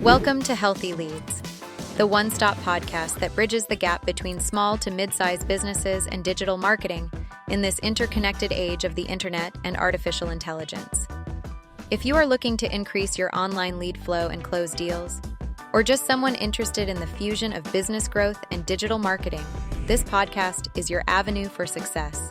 Welcome to Healthy Leads, the one-stop podcast that bridges the gap between small to mid-sized businesses and digital marketing in this interconnected age of the internet and artificial intelligence. If you are looking to increase your online lead flow and close deals, or just someone interested in the fusion of business growth and digital marketing, this podcast is your avenue for success.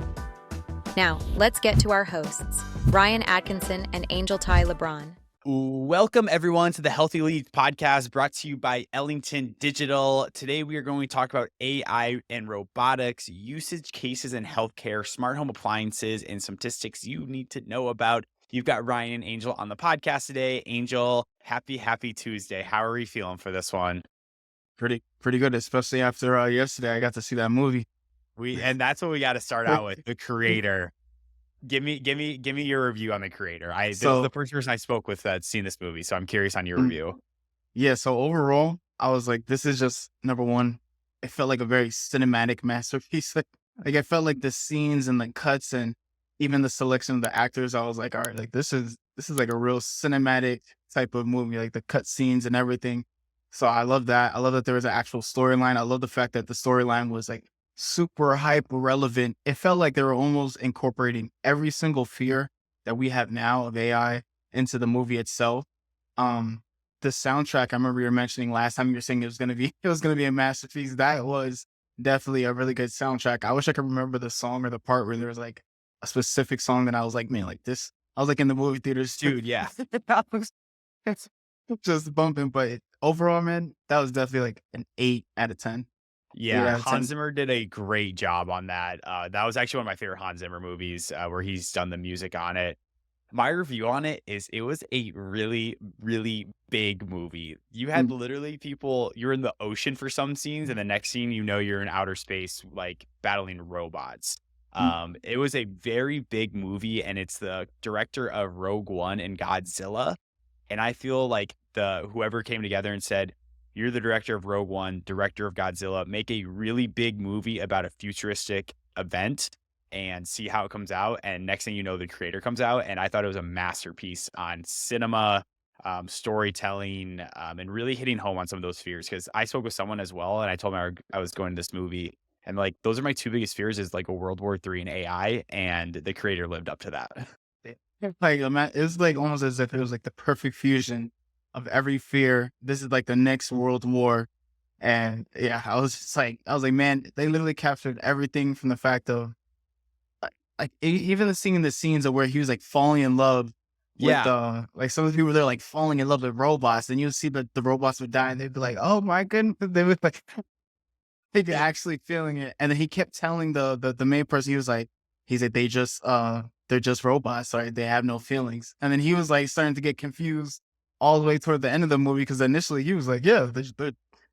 Now, let's get to our hosts, Ryan Atkinson and Angel Ty LeBron. Welcome, everyone, to the Healthy Leads podcast brought to you by Ellington Digital. Today, we are going to talk about AI and robotics, usage cases in healthcare, smart home appliances, and some statistics you need to know about. You've got Ryan and Angel on the podcast today. Angel, happy Tuesday. How are you feeling for this one? Pretty good, especially after yesterday. I got to see that movie. And that's what we got to start out with, the creator. Give me your review on the creator. This is the first person I spoke with that's seen this movie, so I'm curious on your review. Yeah, so overall, I was like, this is just, number one, it felt like a very cinematic masterpiece. Like I felt like the scenes and the cuts and even the selection of the actors, I was like, all right, like this is like a real cinematic type of movie, like the cut scenes and everything. So I love that. I love that there was an actual storyline. I love the fact that the storyline was like super hyper relevant. It felt like they were almost incorporating every single fear that we have now of AI into the movie itself. The soundtrack, I remember you were mentioning last time, you were saying it was gonna be a masterpiece. That was definitely a really good soundtrack. I wish I could remember the song or the part where there was like a specific song that I was like, man, like this. I was like in the movie theaters, dude. Yeah, it's just bumping. But overall, man, that was definitely like an 8 out of 10. Yeah, Hans Zimmer did a great job on that. That was actually one of my favorite Hans Zimmer movies, where he's done the music on it. My review on it is it was a really, really big movie. You had literally people, you're in the ocean for some scenes, and the next scene, you're in outer space, like battling robots. It was a very big movie, and it's the director of Rogue One and Godzilla. And I feel like whoever came together and said, you're the director of Rogue One, director of Godzilla, make a really big movie about a futuristic event and see how it comes out. And next thing you know, the creator comes out. And I thought it was a masterpiece on cinema, storytelling, and really hitting home on some of those fears. Because I spoke with someone as well, and I told them I was going to this movie. And like, those are my two biggest fears, is like a World War III and AI. And the creator lived up to that. Like, it was like almost as if it was like the perfect fusion of every fear. This is like the next world war. And yeah, I was like, man, they literally captured everything from the fact of even the scenes of where he was like falling in love with like some of the people, they're like falling in love with robots, and you see that the robots would die and they'd be like, oh my goodness, they would like they'd be actually feeling it. And then he kept telling the main person, he was like, they're just robots, right? They have no feelings. And then he was like starting to get confused all the way toward the end of the movie, because initially he was like, yeah,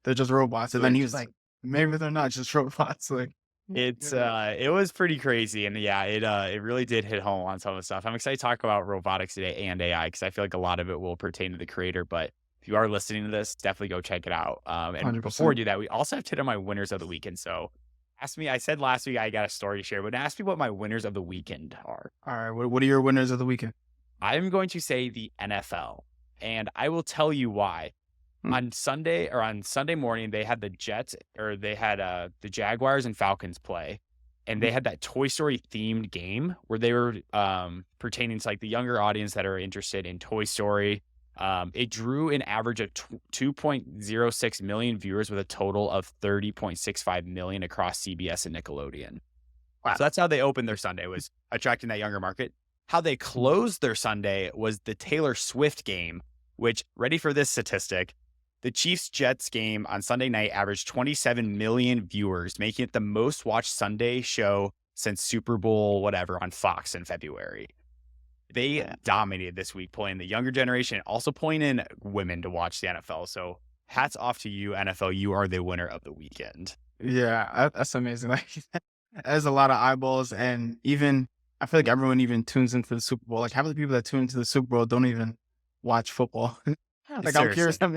they're just robots. And then he was like, maybe they're not just robots. Like, it was pretty crazy. And yeah, it really did hit home on some of the stuff. I'm excited to talk about robotics today and AI, because I feel like a lot of it will pertain to the creator. But if you are listening to this, definitely go check it out. And 100%. Before we do that, we also have to hit on my winners of the weekend. So ask me, I said last week I got a story to share, but ask me what my winners of the weekend are. All right, what are your winners of the weekend? I'm going to say the NFL. And I will tell you why. On Sunday morning, they had the Jaguars and Falcons play, and they had that Toy Story themed game where they were pertaining to like the younger audience that are interested in Toy Story. It drew an average of 2.06 million viewers with a total of 30.65 million across CBS and Nickelodeon. Wow. So that's how they opened their Sunday, was attracting that younger market. How they closed their Sunday was the Taylor Swift game, which, ready for this statistic, the Chiefs-Jets game on Sunday night averaged 27 million viewers, making it the most watched Sunday show since Super Bowl whatever on Fox in February. They dominated this week, pulling the younger generation and also pulling in women to watch the NFL. So hats off to you, NFL. You are the winner of the weekend. Yeah, that's amazing. Like, there's a lot of eyeballs, and even I feel like everyone even tunes into the Super Bowl. Like, half of the people that tune into the Super Bowl don't even watch football. Like, I'm curious how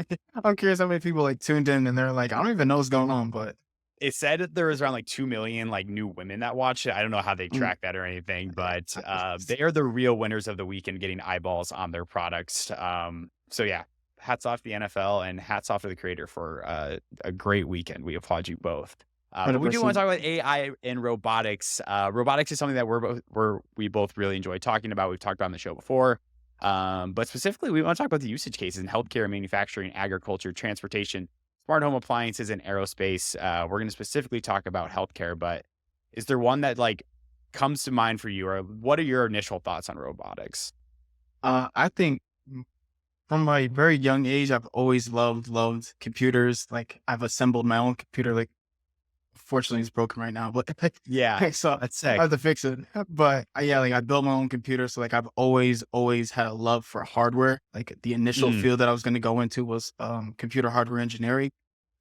many people like tuned in and they're like, I don't even know what's going on. But it said that there was around like 2 million like new women that watched it. I don't know how they track that or anything, but they are the real winners of the weekend, getting eyeballs on their products. So yeah, hats off to the NFL and hats off to the creator for a great weekend. We applaud you both. But we do want to 100%. talk about AI and robotics. Robotics is something that we both really enjoy talking about. We've talked about on the show before. But specifically, we want to talk about the usage cases in healthcare, manufacturing, agriculture, transportation, smart home appliances, and aerospace. We're going to specifically talk about healthcare, but is there one that like comes to mind for you, or what are your initial thoughts on robotics? I think from my very young age, I've always loved computers. Like I've assembled my own computer. Like fortunately, it's broken right now, but Yeah, so that's I sick. have to fix it. But yeah, like I built my own computer, so like I've always had a love for hardware. Like the initial Mm, field that I was going to go into was computer hardware engineering.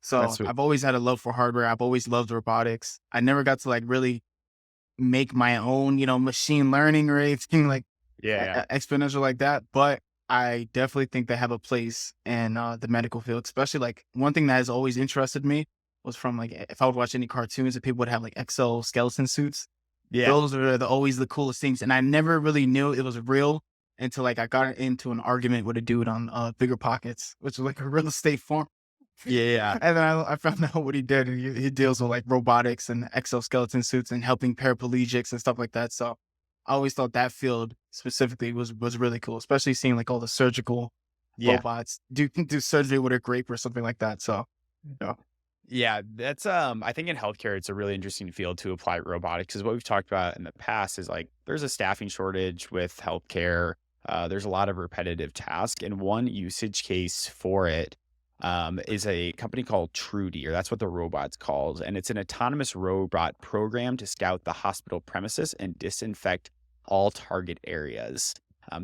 that's So sweet. I've always had a love for hardware. I've always loved robotics. I never got to like really make my own, machine learning or anything like Yeah, yeah, exponential like that. But I definitely think they have a place in the medical field, especially like one thing that has always interested me was from like if I would watch any cartoons and people would have like exoskeleton suits. yeah. Those are always the coolest things. And I never really knew it was real until like I got into an argument with a dude on Bigger Pockets, which was like a real estate farm. Yeah, yeah. And then I found out what he did. And he deals with like robotics and exoskeleton suits and helping paraplegics and stuff like that. So I always thought that field specifically was really cool, especially seeing like all the surgical Yeah. robots do surgery with a grape or something like that. So, yeah. Yeah, that's I think in healthcare it's a really interesting field to apply robotics because what we've talked about in the past is like there's a staffing shortage with healthcare. There's a lot of repetitive tasks, and one usage case for it is a company called Trudy, or that's what the robot's called, and it's an autonomous robot program to scout the hospital premises and disinfect all target areas.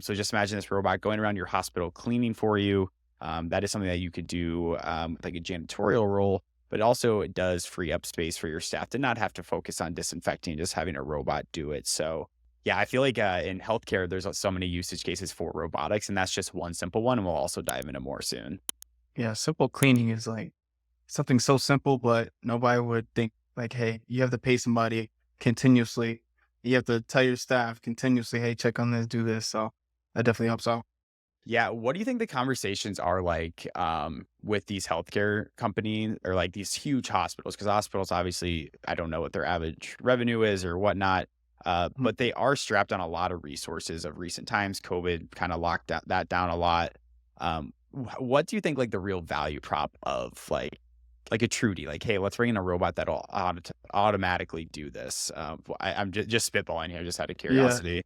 So just imagine this robot going around your hospital cleaning for you. That is something that you could do with like a janitorial role, but also it does free up space for your staff to not have to focus on disinfecting, just having a robot do it. So yeah, I feel like in healthcare, there's so many usage cases for robotics, and that's just one simple one. And we'll also dive into more soon. Yeah. Simple cleaning is like something so simple, but nobody would think like, hey, you have to pay somebody continuously. You have to tell your staff continuously, hey, check on this, do this. So that definitely helps out. Yeah, what do you think the conversations are like with these healthcare companies or like these huge hospitals? Because hospitals, obviously, I don't know what their average revenue is or whatnot, Mhm. but they are strapped on a lot of resources of recent times. COVID kind of locked that down a lot. What do you think like the real value prop of like a Trudy? Like, hey, let's bring in a robot that'll automatically do this. I'm just spitballing here, just out of Yeah. curiosity.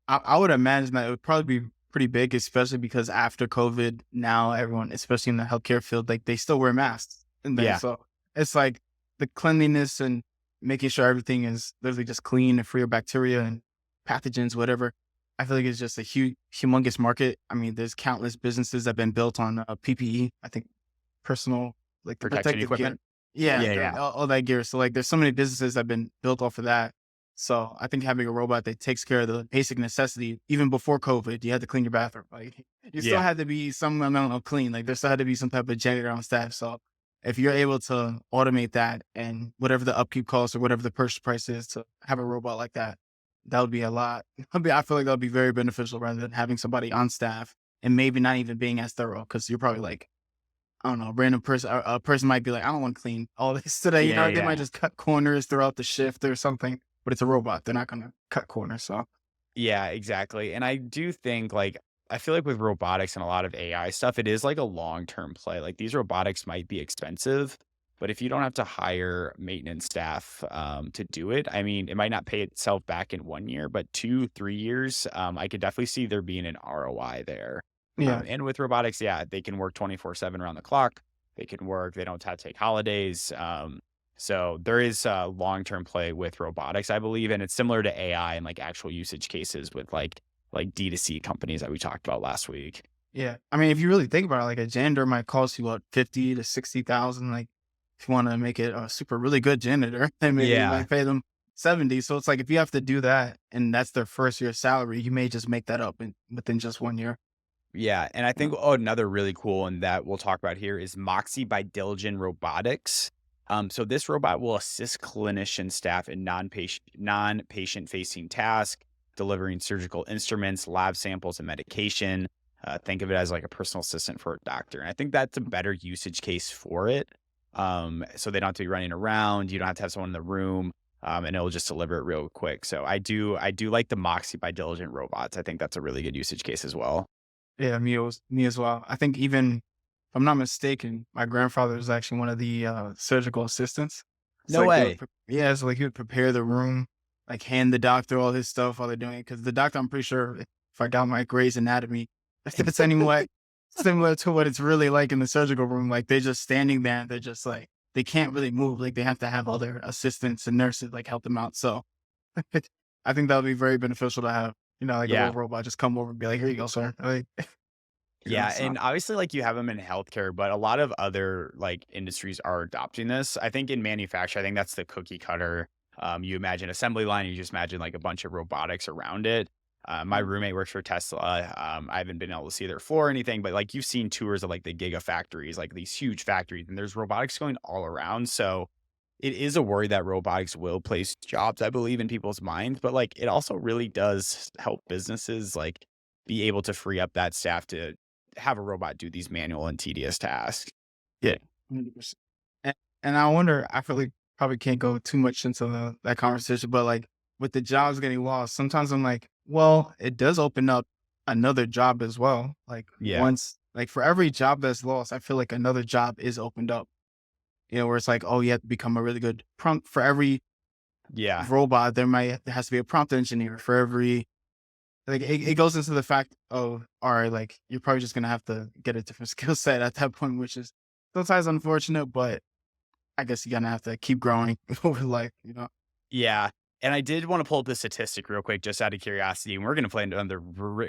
I would imagine that it would probably be pretty big, especially because after COVID, now everyone, especially in the healthcare field, like they still wear masks. And then Yeah, so it's like the cleanliness and making sure everything is literally just clean and free of bacteria and pathogens, whatever. I feel like it's just a huge, humongous market. I mean, there's countless businesses that have been built on PPE. I think personal, like the protection protective gear. equipment. Yeah, Yeah, yeah. all that gear. So like, there's so many businesses that have been built off of that. So I think having a robot that takes care of the basic necessity, even before COVID, you had to clean your bathroom. Like you still Yeah. had to be some amount of clean. Like there still had to be some type of janitor on staff. So if you're able to automate that and whatever the upkeep cost or whatever the purchase price is to have a robot like that, that would be a lot. I feel like that would be very beneficial rather than having somebody on staff and maybe not even being as thorough because you're probably like, I don't know, a random person, a person might be like, I don't want to clean all this today. Yeah, They might yeah. just cut corners throughout the shift or something, but it's a robot. They're not going to cut corners. So Yeah, exactly. And I do think like I feel like with robotics and a lot of AI stuff, it is like a long-term play. Like these robotics might be expensive, but if you don't have to hire maintenance staff to do it, I mean, it might not pay itself back in 1 year, but 2, 3 years, I could definitely see there being an ROI there. yeah, And with robotics, yeah, they can work 24/7 around the clock. They can work. They don't have to take holidays. So there is a long-term play with robotics, I believe, and it's similar to AI and like actual usage cases with like D2C companies that we talked about last week. yeah. I mean, if you really think about it, like a janitor might cost you what, 50 to 60,000. Like if you want to make it a super really good janitor, then maybe you Yeah. might pay them 70. So it's like, if you have to do that and that's their first year salary, you may just make that up within just 1 year. Yeah, and I Yeah. think another really cool one that we'll talk about here is Moxie by Diligent Robotics. So this robot will assist clinician staff in non-patient facing tasks, delivering surgical instruments, lab samples, and medication. think of it as like a personal assistant for a doctor. And I think that's a better usage case for it. So they don't have to be running around. You don't have to have someone in the room. And it'll just deliver it real quick. So I do like the Moxie by Diligent Robots. I think that's a really good usage case as well. Yeah, me as well. I think even, if I'm not mistaken, my grandfather was actually one of the surgical assistants. So No like they would, way. yeah, so like he would prepare the room, like hand the doctor all his stuff while they're doing it. Because the doctor, I'm pretty sure, if I got my Grey's Anatomy, if it's anyway similar to what it's really like in the surgical room, like they're just standing there, they're just like they can't really move, like they have to have all their assistants and nurses like help them out. So I think that would be very beneficial to have, like a Yeah. little robot just come over and be like, "Here you go, sir." Like, Yeah, so and obviously, like, you have them in healthcare, but a lot of other, like, industries are adopting this. I think in manufacturing, I think that's the cookie cutter. You imagine assembly line, you just imagine, like, a bunch of robotics around it. My mm, roommate works for Tesla. I haven't been able to see their floor or anything, but, like, you've seen tours of, like, the gigafactories, like, these huge factories, and there's robotics going all around, so it is a worry that robotics will place jobs, I believe, in people's minds, but, like, it also really does help businesses, like, be able to free up that staff to have a robot do these manual and tedious tasks. yeah, 100%. And I wonder, I feel like probably can't go too much into that conversation, but like with the jobs getting lost, sometimes I'm like, well, it does open up another job as well. Like Yeah. like for every job that's lost, I feel like another job is opened up. Where it's like, oh, you have to become a really good prompt for every Yeah. robot. There has to be a prompt engineer for every. Like it goes into the fact of, all right, like you're probably just gonna have to get a different skill set at that point, which is sometimes unfortunate, but I guess you're gonna have to keep growing over life. Yeah. And I did want to pull up the statistic real quick, just out of curiosity, and we're going to play another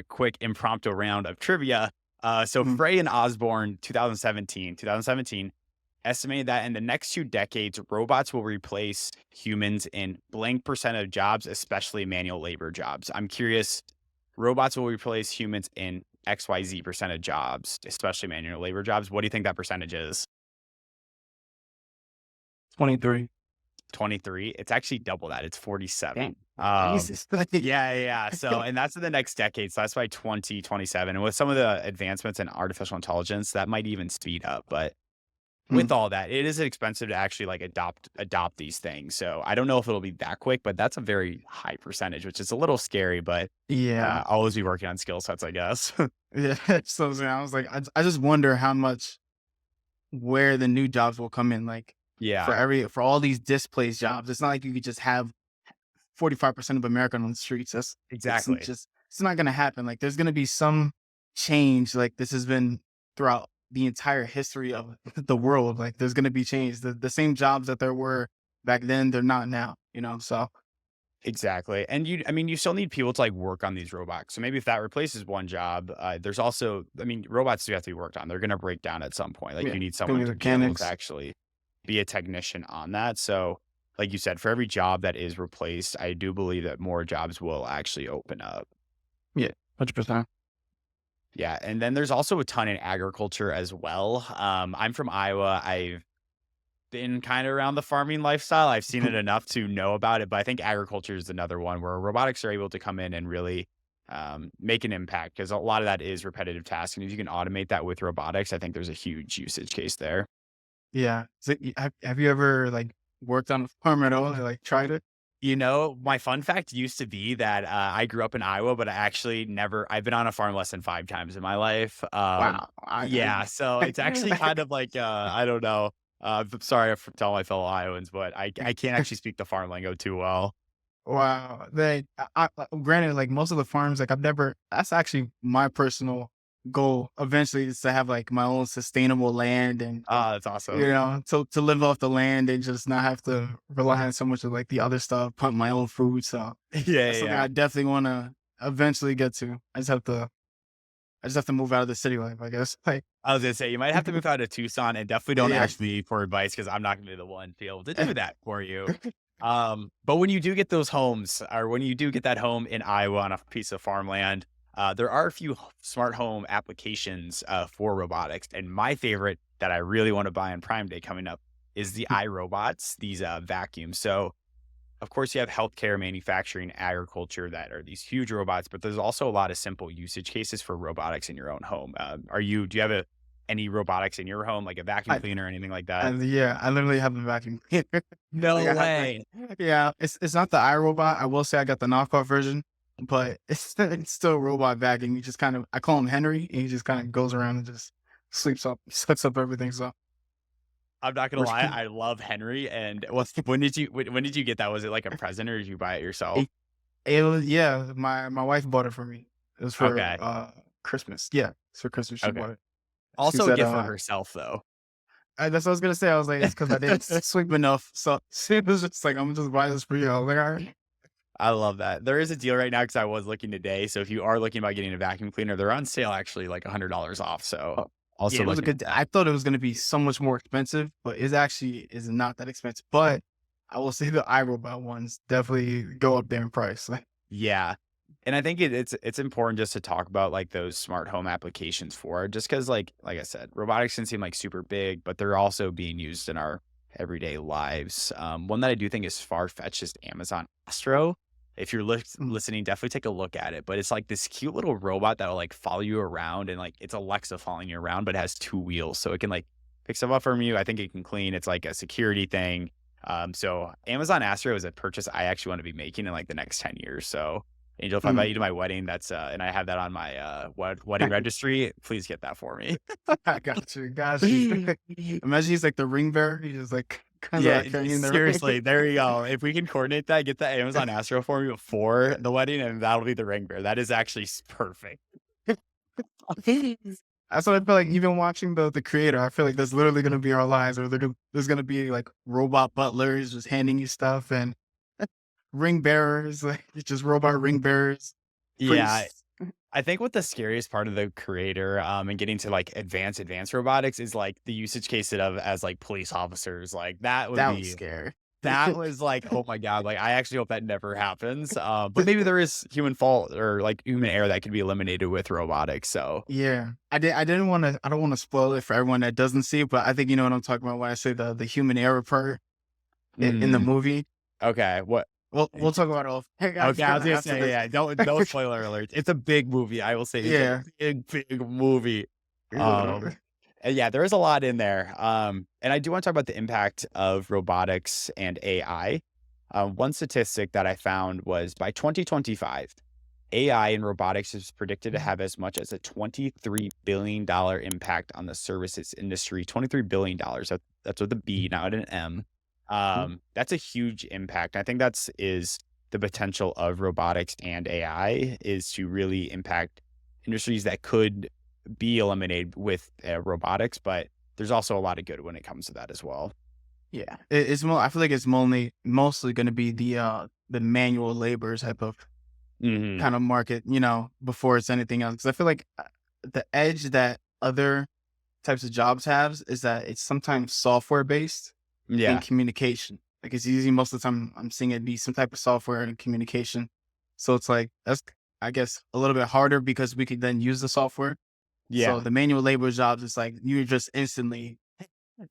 quick impromptu round of trivia. So Mhm. Frey and Osborne, 2017, estimated that in the next 2 decades, robots will replace humans in blank percent of jobs, especially manual labor jobs. I'm curious, robots will replace humans in XYZ percent of jobs, especially manual labor jobs. What do you think that percentage is? 23. 23? It's actually double that. It's 47. Dang. Jesus. Yeah. So, and that's in the next decade. So that's by 2027. And with some of the advancements in artificial intelligence, that might even speed up. But with Mm, all that, it is expensive to actually like adopt these things. So I don't know if it'll be that quick, but that's a very high percentage, which is a little scary, but yeah. always be working on skill sets, I guess. Yeah. So I was like, I just wonder how much where the new jobs will come in. Like Yeah, for all these displaced jobs, it's not like you could just have 45% of America on the streets. exactly. It's not gonna happen. Like there's gonna be some change. Like this has been throughout the entire history of the world. Like there's gonna be change. The same jobs that there were back then, they're not now. So Exactly. And I mean, you still need people to like work on these robots. So maybe if that replaces one job, there's also, I mean, robots do have to be worked on. They're going to break down at some point. Like yeah, you need gonna someone be to be able to mechanics. actually be a technician on that. So, like you said, for every job that is replaced, I do believe that more jobs will actually open up. Yeah, 100%. Yeah. And then there's also a ton in agriculture as well. I'm from Iowa. I've been kind of around the farming lifestyle. I've seen it enough to know about it, but I think agriculture is another one where robotics are able to come in and really make an impact because a lot of that is repetitive tasks. And if you can automate that with robotics, I think there's a huge usage case there. Yeah. So have you ever like worked on a farm at all? Or, like tried it? You know, my fun fact used to be that I grew up in Iowa, but I actually I've been on a farm less than 5 times in my life. Wow. Yeah. So it's actually kind of like, I don't know. I'm sorry for telling my fellow Iowans, but I can't actually speak the farm lingo too well. Wow. Granted, like most of the farms, like that's actually my personal goal eventually is to have like my own sustainable land and, Ah, that's awesome. to live off the land and just not have to rely on so much of like the other stuff, pump my own food. So Yeah, yeah, that's something yeah. I definitely want to eventually get to. I just have to move out of the city life, I guess. Like, I was gonna say you might have to move out of Tucson and definitely don't yeah. ask me for advice because I'm not gonna be the one to be able to do that for you. But when you do get those homes, or when you do get that home in Iowa on a piece of farmland, there are a few smart home applications for robotics, and my favorite that I really want to buy on Prime Day coming up is the iRobots, these vacuums. So of course, you have healthcare, manufacturing, agriculture that are these huge robots, but there's also a lot of simple usage cases for robotics in your own home. Do you have any robotics in your home, like a vacuum I, cleaner or anything like that? yeah, I literally have a vacuum cleaner. Like No I have like, way. yeah, it's not the iRobot. I will say I got the knockoff version, but it's still a robot vacuum. He just kind of, I call him Henry, and he just kind of goes around and just sucks up everything. So I'm not gonna we're lie, I love Henry. And when did you get that? Was it like a present or did you buy it yourself? it, it was, yeah, my wife bought it for me. It was for Okay. Christmas. Yeah, it's for Christmas. She Okay. bought it. She Also a said, gift for herself though. that's what I was gonna say. I was like, it's because I didn't sweep enough. So she was just like, I'm gonna just buy this for you. I was like, all right. I love that. There is a deal right now because I was looking today. So if you are looking about getting a vacuum cleaner, they're on sale actually like $100 off. So Oh, yeah, also it was a looking at good. that. I thought it was gonna be so much more expensive, but it actually is not that expensive. But I will say the iRobot ones definitely go up there in price. Like, Yeah. And I think it's important just to talk about like those smart home applications for it, just because like I said, robotics can seem like super big, but they're also being used in our everyday lives. One that I do think is far fetched is Amazon Astro. If you're mm, listening, definitely take a look at it. But it's like this cute little robot that will like follow you around, and like it's Alexa following you around, but it has two wheels, so it can like pick stuff up from you. I think it can clean. It's like a security thing. So Amazon Astro is a purchase I actually want to be making in like the next 10 years. So Angel, if I invite mm. you to my wedding, and I have that on my wedding registry, please get that for me. I got you. Imagine he's like the ring bearer. He's just like kind of Yeah, like carrying the seriously, ring. there you go. If we can coordinate that, get the Amazon Astro for me before the wedding, and that'll be the ring bearer. That is actually perfect. That's what I feel like. Even watching the creator, I feel like that's literally gonna be our lives. Or there's gonna be like robot butlers just handing you stuff and ring bearers, like it's just robot ring bearers, Yeah, priests. I think what the scariest part of the creator, and getting to like advanced robotics is like the usage case of as like police officers. Like That was scary. that was like, oh my God, like I actually hope that never happens. But maybe there is human fault or like human error that could be eliminated with robotics. So Yeah, I didn't want to. I don't want to spoil it for everyone that doesn't see it, but I think you know what I'm talking about when I say the human error part in the mm, movie. okay, what? We'll talk about it all. Hey, Okay, I was gonna after say, this. yeah, no spoiler alerts. It's a big movie. I will say it's a Yeah. big movie. Um, and yeah, there is a lot in there. And I do want to talk about the impact of robotics and AI. One statistic that I found was by 2025, AI and robotics is predicted to have as much as a $23 billion impact on the services industry. $23 billion. That's with a B, not an M. That's a huge impact. I think is the potential of robotics and AI is to really impact industries that could be eliminated with robotics, but there's also a lot of good when it comes to that as well. Yeah, it's more. I feel like it's mostly going to be the manual labor type of Hmm. kind of market, you know, before it's anything else. Because I feel like the edge that other types of jobs have is that it's sometimes software based in Yeah. communication. Like it's usually most of the time I'm seeing it be some type of software and communication. So it's like that's I guess a little bit harder because we could then use the software. So Yeah. the manual labor jobs, it's like you're just instantly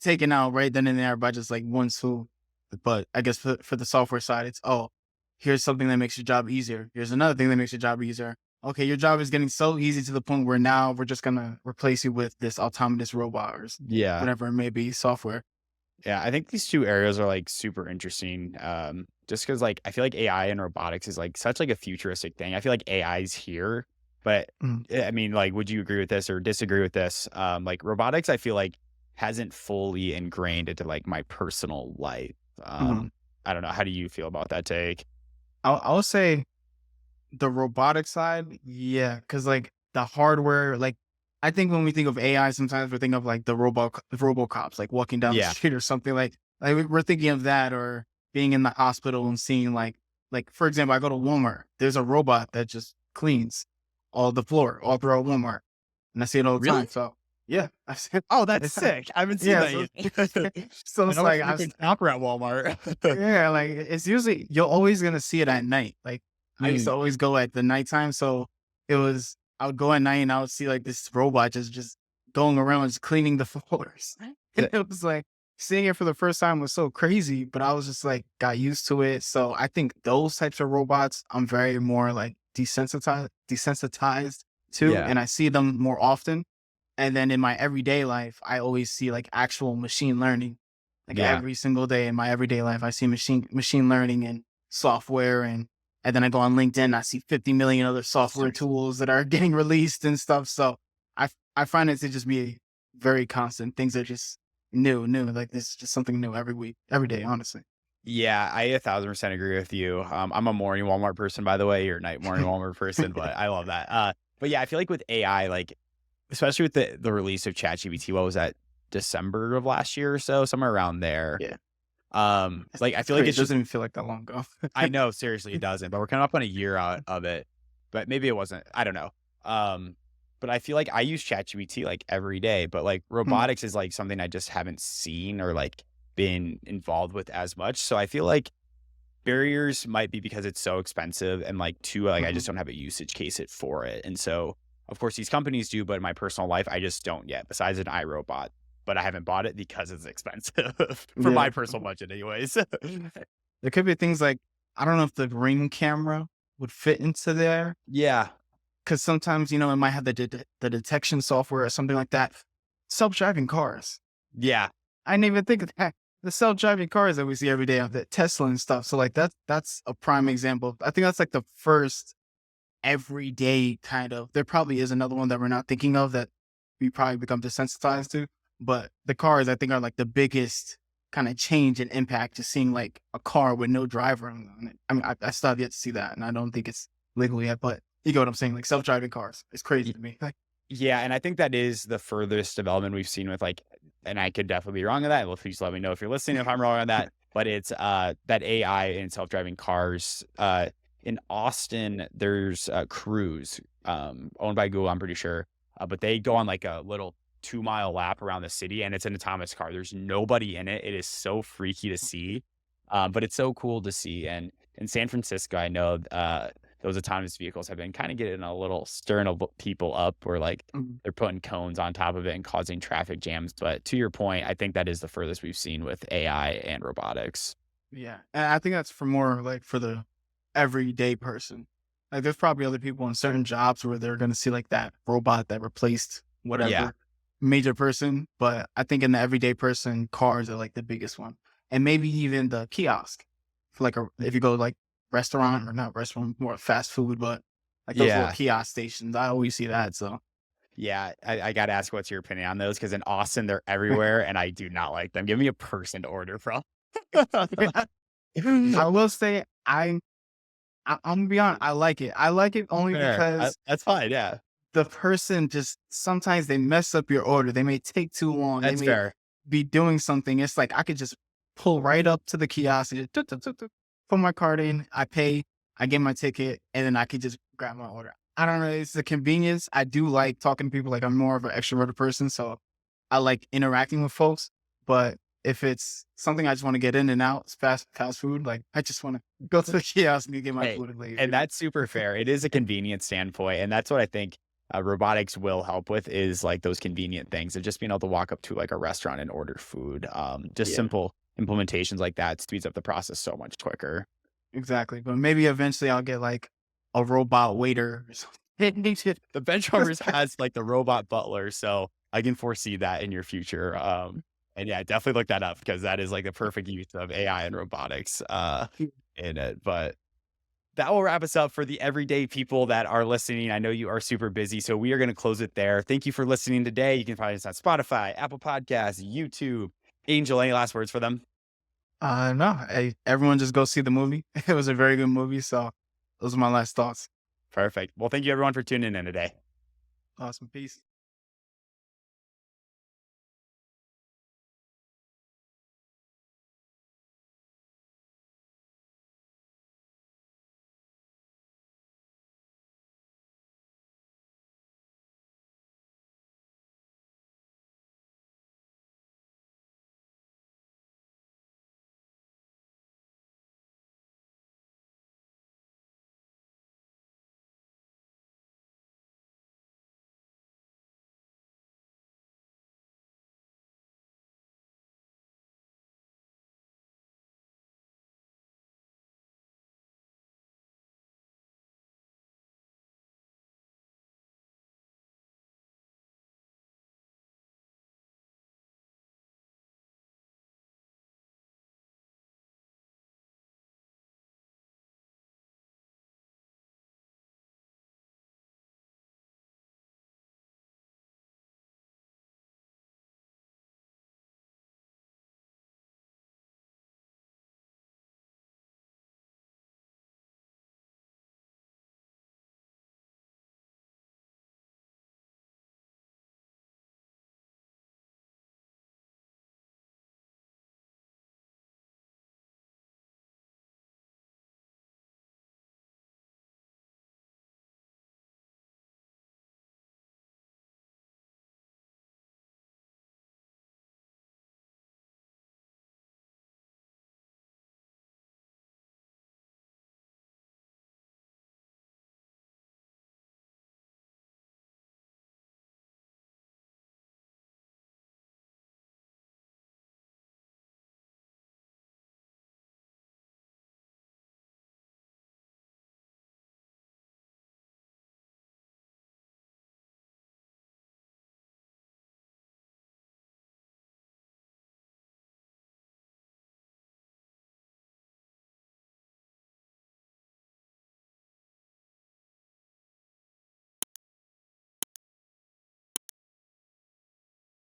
taken out right then and there by just like one tool. But I guess for the software side, it's here's something that makes your job easier. Here's another thing that makes your job easier. Okay, your job is getting so easy to the point where now we're just gonna replace you with this autonomous robot or Yeah. whatever it may be, software. Yeah. I think these two areas are like super interesting. Just because like I feel like AI and robotics is like such like a futuristic thing. I feel like AI is here, but Mm, I mean, like, would you agree with this or disagree with this? Like robotics, I feel like hasn't fully ingrained into like my personal life. mhm. I don't know. How do you feel about that take? I would say the robotic side, yeah, because like the hardware, like I think when we think of AI, sometimes we think of like the RoboCops, like walking down the Yeah. street or something like we're thinking of that, or being in the hospital and seeing like for example, I go to Walmart, there's a robot that just cleans all the floor all throughout Walmart, and I see it all the Really? time. So yeah, I see it. Oh, that's It's, sick. I haven't seen yeah, that so yet. so I it's know it's like a frequent shopper at Walmart. yeah, like it's usually you're always gonna see it at night. Like I used Mm, to always go at the nighttime, so I would go at night and I would see like this robot just going around just cleaning the floors. And th- it was like seeing it for the first time was so crazy, but I was just like got used to it. So I think those types of robots, I'm very more like desensitized to, Yeah. and I see them more often. And then in my everyday life, I always see like actual machine learning. Like Yeah. every single day in my everyday life, I see machine learning and software, and then I go on LinkedIn, I see 50 million other software tools that are getting released and stuff. So I find it to just be very constant. Things are just new. Like this is just something new every week, every day, honestly. Yeah, I 1,000% agree with you. I'm a morning Walmart person, by the way. You're a night morning Walmart person, but I love that. But yeah, I feel like with AI, like especially with the release of ChatGPT, what was that? December of last year or so, somewhere around there. Yeah. Like I It's feel like crazy. It it's just doesn't even feel like that long ago. I know, seriously, it doesn't. But we're coming up on a year out of it. But maybe it wasn't. I don't know. Um, but I feel like I use ChatGPT like every day. But like Mm, robotics is like something I just haven't seen or like been involved with as much. So I feel like barriers might be because it's so expensive, and like two, like I mhm. just don't have a usage case it for it. And so of course these companies do, but in my personal life, I just don't yet, besides an iRobot. But I haven't bought it because it's expensive for my Yeah. personal budget anyways. There could be things like, I don't know if the Ring camera would fit into there. Yeah. Because sometimes, it might have the detection software or something like that. Self-driving cars. Yeah. I didn't even think of that. The self-driving cars that we see every day of the Tesla and stuff. So like that's a prime example. I think that's like the first everyday kind of. There probably is another one that we're not thinking of that we probably become desensitized to. But the cars, I think, are like the biggest kind of change and impact, just seeing like a car with no driver on it. I mean, I still have yet to see that, and I don't think it's legal yet. But you get what I'm saying? Like self-driving cars, it's crazy to me. Like, Yeah, and I think that is the furthest development we've seen with like, and I could definitely be wrong on that. Well, please let me know if you're listening if I'm wrong on that. But it's that AI and self-driving cars. In Austin, there's Cruise, owned by Google, I'm pretty sure. But they go on like a little 2 mile lap around the city, and it's an autonomous car. There's nobody in it. It is so freaky to see, but it's so cool to see. And in San Francisco, I know those autonomous vehicles have been kind of getting a little stirring of people up, where like mm, they're putting cones on top of it and causing traffic jams. But to your point, I think that is the furthest we've seen with AI and robotics. yeah, and I think that's for more like for the everyday person. Like, there's probably other people in certain jobs where they're gonna see like that robot that replaced Yeah. whatever major person, but I think in the everyday person, cars are like the biggest one, and maybe even the kiosk for like if you go like restaurant or not restaurant, more fast food, but like those little Yeah. kiosk stations, I always see that. So Yeah. I got to ask what's your opinion on those? Because in Austin, they're everywhere and I do not like them. Give me a person to order from. I will say I'm gonna be honest, I like it. I like it only Fair. because That's fine. Yeah. the person just sometimes they mess up your order. They may take too long. They That's may fair. be doing something. It's like I could just pull right up to the kiosk and just put my card in. I pay. I get my ticket, and then I could just grab my order. I don't know. It's the convenience. I do like talking to people. Like, I'm more of an extroverted person, so I like interacting with folks. But if it's something I just want to get in and out, it's fast food. Like, I just want to go to the kiosk and get my Hey, food and leave. and that's super fair. It is a convenient standpoint, and that's what I think robotics will help with, is like those convenient things of just being able to walk up to like a restaurant and order food. Just Yeah. simple implementations like that speeds up the process so much quicker. Exactly, but maybe eventually I'll get like a robot waiter or something. The Benchwarmers has like the robot butler, so I can foresee that in your future. And yeah, definitely look that up because that is like the perfect use of AI and robotics in it. But that will wrap us up for the everyday people that are listening. I know you are super busy, so we are going to close it there. Thank you for listening today. You can find us on Spotify, Apple Podcasts, YouTube. Angel, any last words for them? No, everyone just go see the movie. It was a very good movie, so those are my last thoughts. Perfect. Well, thank you everyone for tuning in today. Awesome, peace.